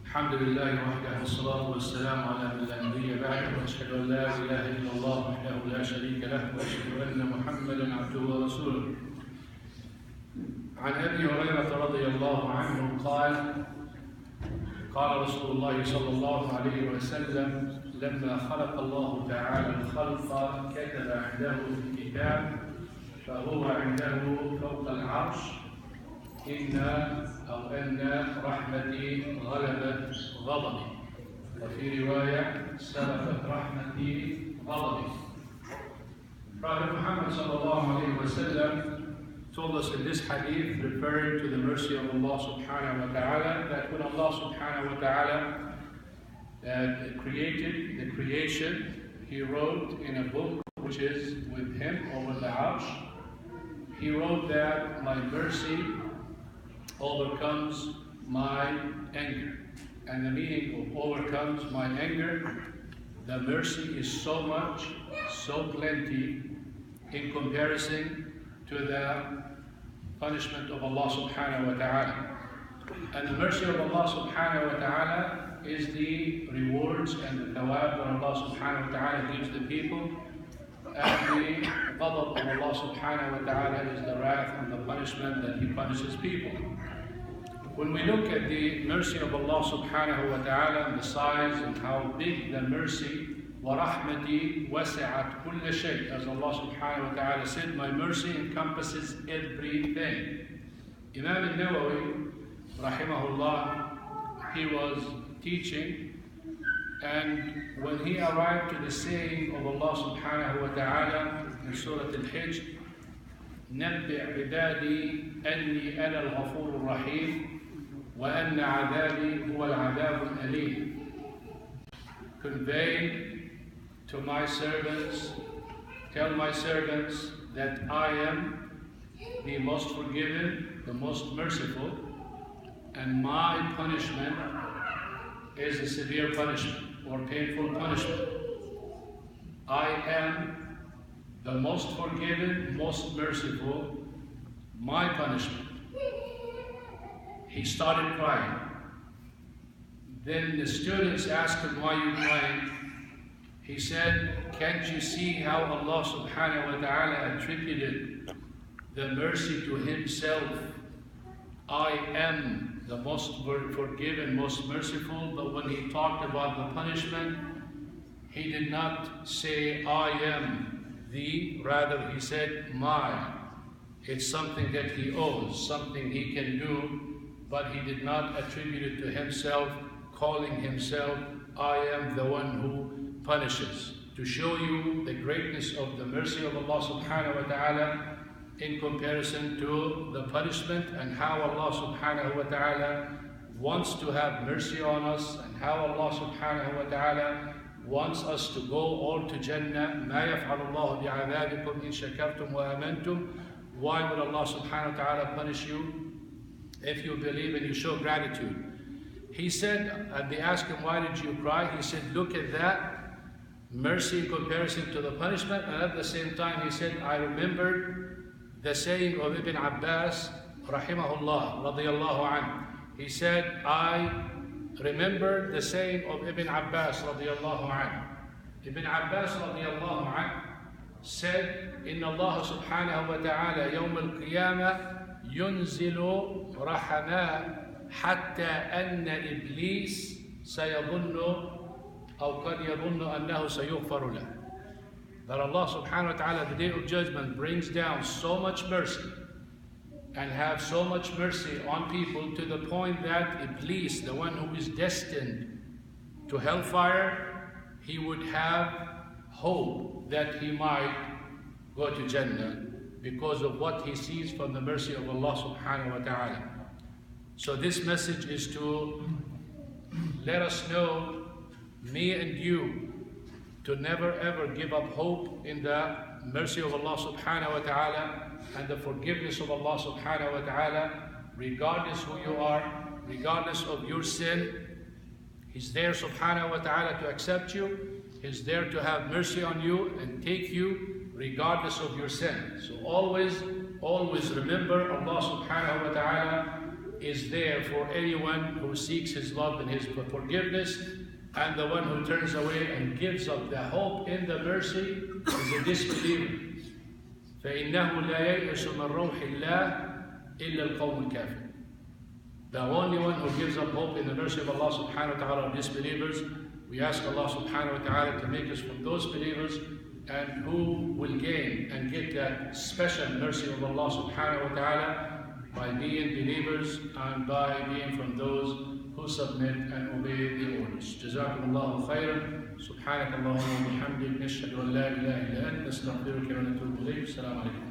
الحمد لله وحده والصلاة والسلام على من لا نبي بعده وأشهد أن لا إله إلا الله وحده لا شريك له وأشهد أن محمدا عبده ورسوله. عن أبي هريرة رضي الله عنه قال قال رسول الله صلى الله عليه وسلم لما خلق الله تعالى الخلق كتب عنده في الكتاب فهو عنده فوق العرش أن رحمتي غلبت غضبي، وفي رواية سبقت رحمتي غضبي. Prophet Muhammad sallallahu alayhi wa sallam told us in this hadith, referring to the mercy of Allah subhanahu wa ta'ala, that when Allah subhanahu wa ta'ala created the creation, He wrote in a book which is with Him over the arsh, He wrote that my mercy overcomes my anger. And the meaning of overcomes my anger, the mercy is so much, so plenty in comparison to the punishment of Allah subhanahu wa ta'ala. And the mercy of Allah subhanahu wa ta'ala is the rewards and the thawab that Allah subhanahu wa ta'ala gives the people. And the ghadab of Allah subhanahu wa ta'ala is the wrath and the punishment that He punishes people. When we look at the mercy of Allah subhanahu wa ta'ala and the size and how big the mercy, وَرَحْمَتِي وَسِعَتْ كُلَّ شَيْء, as Allah subhanahu wa ta'ala said, my mercy encompasses everything. Imam al-Nawawi, rahimahullah, he was teaching, and when he arrived to the saying of Allah subhanahu wa ta'ala in Surah Al-Hijr, نَبِّعْ عِبَادِي أَنِّي أَنَا الْغَفُورُ الرَّحِيمُ وَأَنَّ عَذَابِي هُوَ الْعَذَابُ الْأَلِيمُ. Convey to my servants, tell my servants that I am the most forgiving, the most merciful, and my punishment is a severe punishment or painful punishment. I am the most forgiving, most merciful, my punishment. He started crying. Then the students asked him, why are you crying? He said, can't you see how Allah subhanahu wa ta'ala attributed the mercy to Himself? I am the most forgiving, most merciful, but when He talked about the punishment, He did not say, I am the, rather He said, my. It's something that He owes, something He can do, but He did not attribute it to Himself, calling Himself, I am the one who punishes. To show you the greatness of the mercy of Allah subhanahu wa ta'ala in comparison to the punishment, and how Allah subhanahu wa ta'ala wants to have mercy on us, and how Allah subhanahu wa ta'ala wants us to go all to Jannah. مَا يَفْعَلُ اللَّهُ بِعَذَابِكُمْ إِن شَكَرْتُمْ وَآمَنْتُمْ. Why would Allah subhanahu wa ta'ala punish you if you believe and you show gratitude? He said, and they asked him, why did you cry? He said, look at that mercy in comparison to the punishment. And at the same time, he said, I remembered the saying of Ibn Abbas, rahimahullah, radiyallahu anhu. He said, I remembered the saying of Ibn Abbas, radiyallahu anhu. Ibn Abbas, radiyallahu anhu, said, Inna Allah subhanahu wa ta'ala yawm al-qiyamah yunzilu rahama حتى أن إبليس سيظن أو قد يظن أنه سيغفر له. That Allah subhanahu wa ta'ala, the day of judgment, brings down so much mercy and have so much mercy on people to the point that Iblis, the one who is destined to hellfire, he would have hope that he might go to Jannah because of what he sees from the mercy of Allah subhanahu wa ta'ala. So this message is to let us know, me and you, to never ever give up hope in the mercy of Allah subhanahu wa ta'ala and the forgiveness of Allah subhanahu wa ta'ala, regardless who you are, regardless of your sin. He's there subhanahu wa ta'ala to accept you. He's there to have mercy on you and take you regardless of your sin. So always remember Allah subhanahu wa ta'ala is there for anyone who seeks His love and His forgiveness, and the one who turns away and gives up the hope in the mercy is a disbeliever. فإنه لا ييأس من روح الله إلا القوم الكافر. The only one who gives up hope in the mercy of Allah subhanahu wa ta'ala are disbelievers. We ask Allah subhanahu wa ta'ala to make us from those believers, and who will gain and get that special mercy of Allah subhanahu wa ta'ala by being believers and by being from those who submit and obey the orders. جزاكم الله خيرا. سبحانك اللهم وبحمدك نشهد أن لا إله إلا أنت نستغفرك ونتوب إليك. السلام عليكم.